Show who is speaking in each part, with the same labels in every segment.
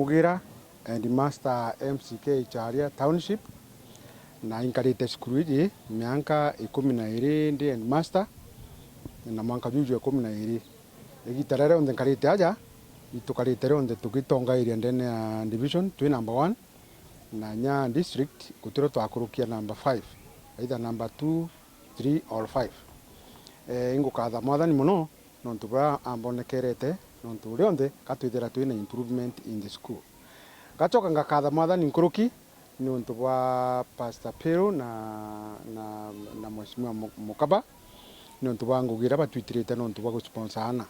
Speaker 1: Ngugira and Master MCK Chaaria Township na inkarite skuru iji miaka 12 ndi and Master na mwaka juju 12 igitarere onde nkarite aja itukarite onde tugitonga area ndene ya division twi number 1 na nya district kutiro twakurukia number 5 either number 2 3 or 5 ingo kadha mwathani muno nontu bra ambonekerete nontu rionde katwithira twina improvement in the school gachoka ngakatha mwathani nkuruki nontu bwa Pastor Pero na Mheshimiwa Mukaba nontu bwa Ngugira batwitirite nontu bwa gusponsor ana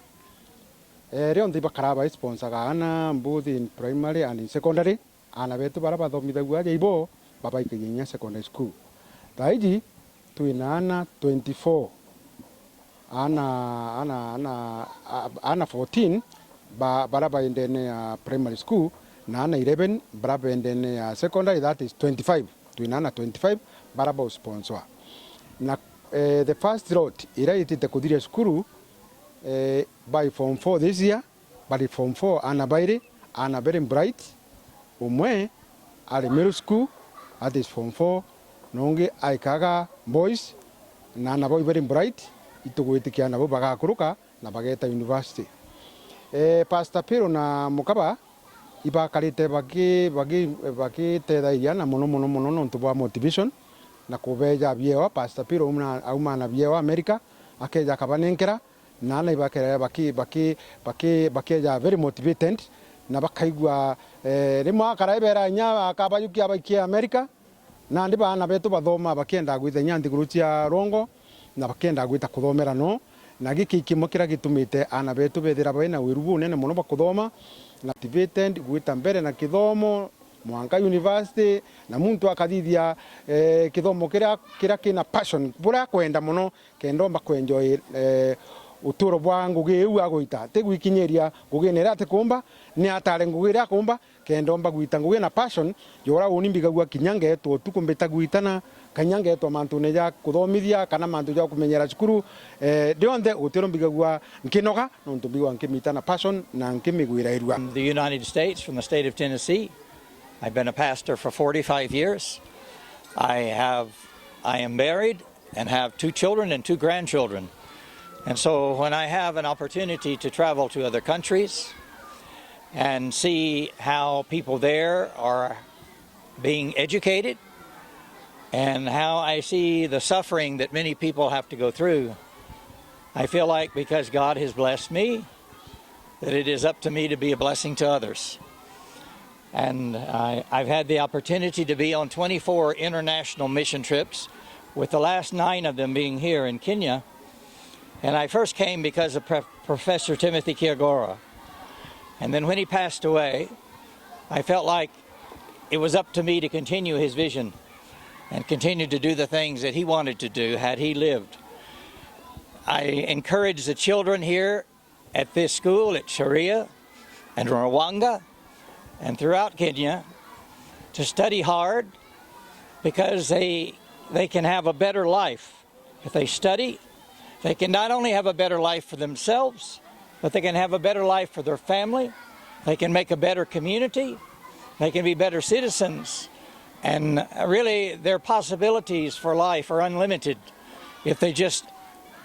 Speaker 1: rionde bakaraba sponsor ana both in primary and in secondary ana betu bara bathomithagua aja ibo babaikinya secondary school taiji twina ana 24 ana 14 bara baendene ya primary school na ana 11 bara baendene ya secondary, that is 25 twina ana 25 bara ba sponsor na the first lot ira itite kudhiria skuru by form 4 this year, but form 4 ana very bright umwe ali middle school, that is form 4 nonge aikaga boys na ana boy very bright itugwitikia nabo bagakuruka na bageta university. Pastor Pero na Mukaba ibakarite bagi tedaia na muno nontu bwa motivation na kubeja biewa. Pastor Pero auma na biewa America akeja kabanenkera na na ibakera baki ja very motivated na bakaigwa rimwa karaibera nya akabayukia bakia America na ndi bana betu bathoma bakienda gwithenya nthiguru cia Rongo na bakenda gwita kuthomera no na giki kimokira gitumite ana betu bethira baina wirubu nene muno bakuthoma na motivated gwita mbere na kithomo Mwanka University na muntu akathithia kithomo kira kina passion bura kwenda muno kendo bakwenjoy uturo bwa Ngugi u agwita tegwikinyeria Ngugi nera tekumba ni atare Ngugi ra kumba kendo mbagwita Ngugi na passion yora unimbigagwa kinyange to tukumbeta gwitana kanyange to mantu neja kuthomithia kana mantu ja kumenyera cukuru dionde utiro mbigagwa nkinoga nontu bigwa nkimita na passion na nkimigwira irua.
Speaker 2: The United States, from the state of Tennessee. I've been a pastor for 45 years. I am married and have 2 children and 2 grandchildren. And so when I have an opportunity to travel to other countries and see how people there are being educated and how I see the suffering that many people have to go through, I feel like because God has blessed me, that it is up to me to be a blessing to others. And I've had the opportunity to be on 24 international mission trips, with the last 9 of them being here in Kenya. And I first came because of Professor Timothy Karugwa. And then when he passed away, I felt like it was up to me to continue his vision and continue to do the things that he wanted to do had he lived. I encourage the children here at this school at Chaaria and Karugwa and throughout Kenya to study hard, because they can have a better life if they study. They can not only have a better life for themselves, but they can have a better life for their family. They can make a better community. They can be better citizens. And really, their possibilities for life are unlimited if they just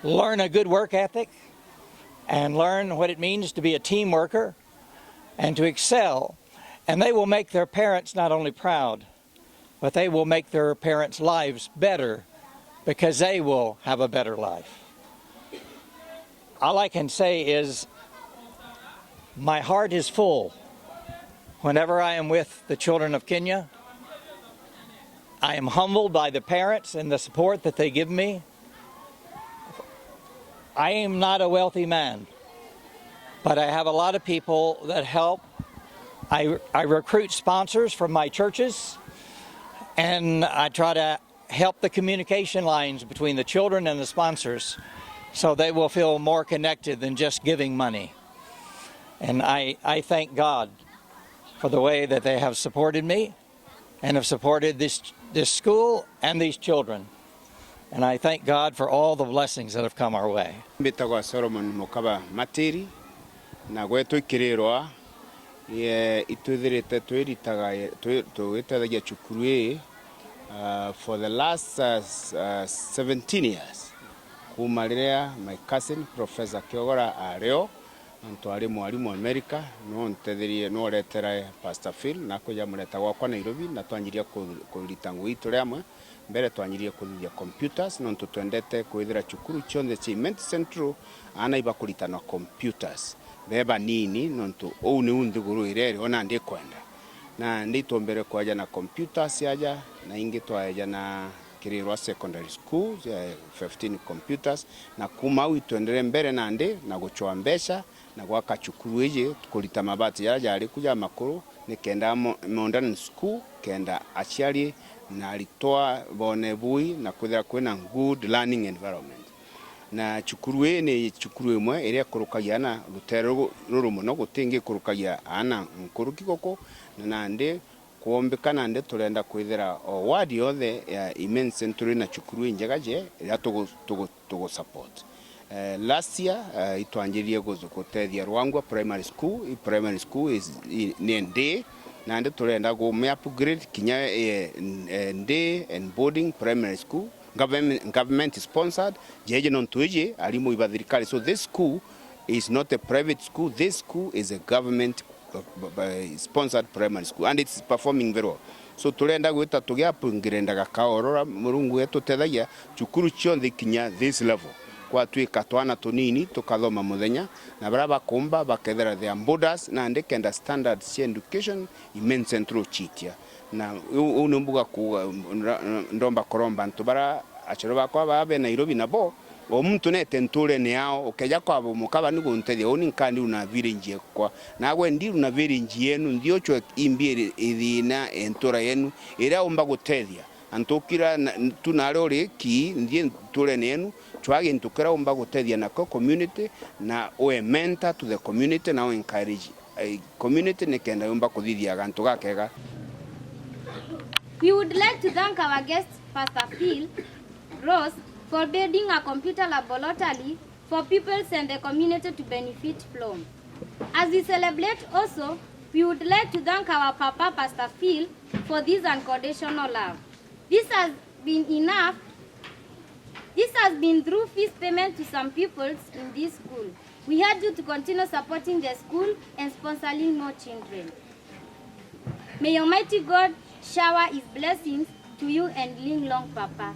Speaker 2: learn a good work ethic and learn what it means to be a team worker and to excel. And they will make their parents not only proud, but they will make their parents' lives better, because they will have a better life. All I can say is my heart is full whenever I am with the children of Kenya. I am humbled by the parents and the support that they give me. I am not a wealthy man, but I have a lot of people that help. I recruit sponsors from my churches, and I try to help the communication lines between the children and the sponsors, so they will feel more connected than just giving money. And I thank God for the way that they have supported me and have supported this school and these children. And I thank God for all the blessings that have come our way.
Speaker 3: Mbitagwa Solomon Mukaba Matiri na gwetu ikirerwa itwithirite twitithagia cukuru for the last 17 years kuma riria my cousin Professor Kiogora ario ntwari mwarimu America no ntethirie no retera Pastor Phil na kuja mureta gwakwa Nairobi na twanyiria kurita ngui turi amwe mbere twanyirie kuthithia computers no twendete kwithira cukuru chonde cha Imenti Central ana iba kuritana computers beba nini no ou ni unthiguru ireri ona ndi kwenda na nditombere kwaja na computers yaja na ingi twaja na Kirirwa Secondary School 15 computers na kuma uitwendere mbere nande na guchwa mbesha na gwaka cukuru ije tukulita mabati yari kuja makuru ni kenda modern school kenda aciari na litoa bone bui na kuthira kwina good learning environment na cukuru ni cukuru imwe iria kurukagia na rutero ruru muno gutingi kurukagia ana nkuruki goko na nande kuombekana nde turenda kwithira ward yothe ya Imenti Central na cukuru njega je ya tugo support. Last year itwanjirie gutethia Rwangwa primary school. Primary school is nde na nde turenda go me upgrade kinya nde and boarding primary school government sponsored jeje non tuije alimu ibadhirikali. So this school is not a private school. This school is a government sponsored primary school and it's performing very well. So turenda gwita tugiapungirenda gakaorora murungu yetu tethagia cukuru chionde kinya this level kwa twika twana tunini tukathoma muthenya na baraba kumba bakethera their borders na ndekenda standard education Imenti Central chitia na unumbuga ku ndomba koromba ntubara achero bakwa babe Nairobi nabo o muntu nete nture ne yao ukeja kwa mukaba nuguntethia oni nkandi una virinjie kwa nagwe ndi una virinjie yenu ndio chwe imbie ithina entura yenu ira umba gutethia antokira tunarore ki ndie nture nenu twage ntukira umba gutethia na community na o mentor to the community na encourage community ne kenda umba kuthithia gantu gakega.
Speaker 4: We would like to thank our guest Pastor Phil Ross for building a computer laboratory for pupils and the community to benefit from. As we celebrate also, we would like to thank our Papa Pastor Phil for this unconditional love. This has been enough. This has been through fees payment to some pupils in this school. We urge you to continue supporting the school and sponsoring more children. May Almighty God shower His blessings to you and live long, Papa.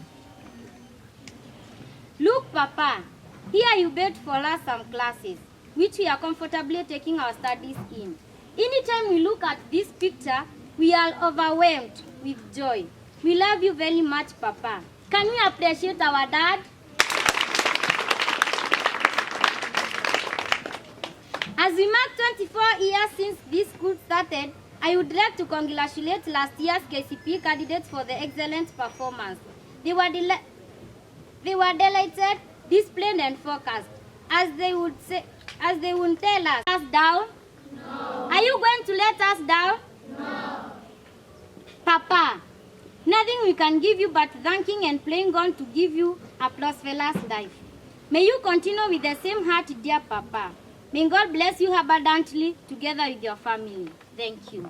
Speaker 4: Look, Papa, here you built for us some classes, which we are comfortably taking our studies in. Anytime we look at this picture, we are overwhelmed with joy. We love you very much, Papa. Can we appreciate our dad? As we mark 24 years since this school started, I would like to congratulate last year's KCP candidates for the excellent performance. They were delighted, disciplined, and focused. As they would tell us down. No. Are you going to let us down? No. Papa, nothing we can give you but thanking and praying God to give you a prosperous life. May you continue with the same heart, dear Papa. May God bless you abundantly together with your family. Thank you.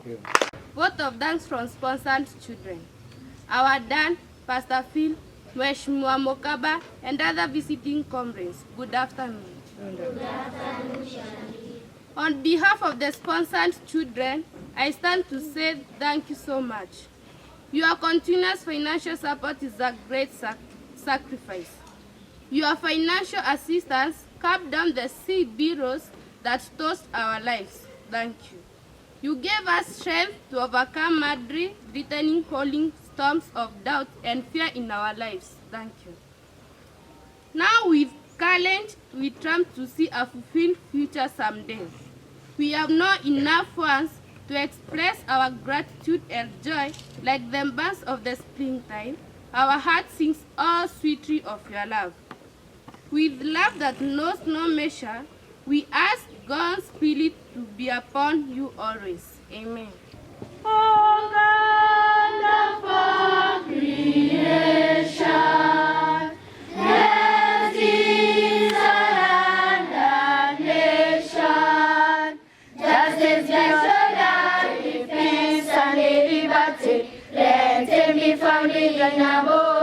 Speaker 5: Vote of thanks from sponsored children. Our dad, Pastor Phil, Mheshimiwa Mokaba, and other visiting comrades. Good afternoon. Good afternoon, Missionary. On behalf of the sponsored children, I stand to say thank you so much. Your continuous financial support is a great sacrifice. Your financial assistance cut down the sea billows that tossed our lives. Thank you. You gave us strength to overcome muddy, threatening, howling storms of doubt and fear in our lives. Thank you. Now with courage, we try to see a fulfilled future someday. We have not enough funds to express our gratitude and joy like the birds of the springtime. Our heart sings all sweetly of your love. With love that knows no measure, we ask God's Spirit to be upon you always. Amen. Oh God of creation, blessed is the land and nation, justice,
Speaker 6: found in Gainabo.